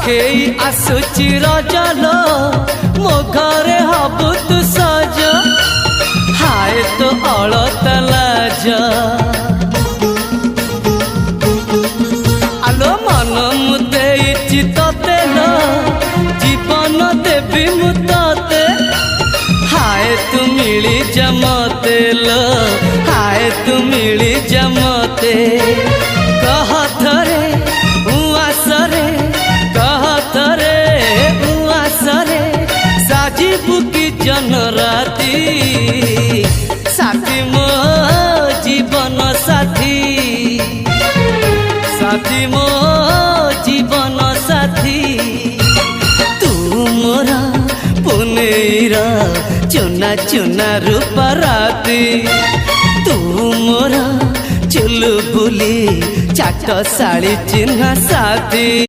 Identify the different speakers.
Speaker 1: पाखेई आसुची रजलो मो घरे हबु तू सज हाय तो अलता लाज आलो मन मुदे चितते लो जीवन देवी मुते हाय तू मिली जमते लो हाय तू मिली जमते कह थरे उआसरे कह थरे उआसरे साजिबु की जन राती साथी मो जीवन साथी साथी मो जीवन साथी तू मोरा पुनेरा चुना चुना रूपा राती तू मोरा चुलबुली चाट साड़ी चिन्ह साथी।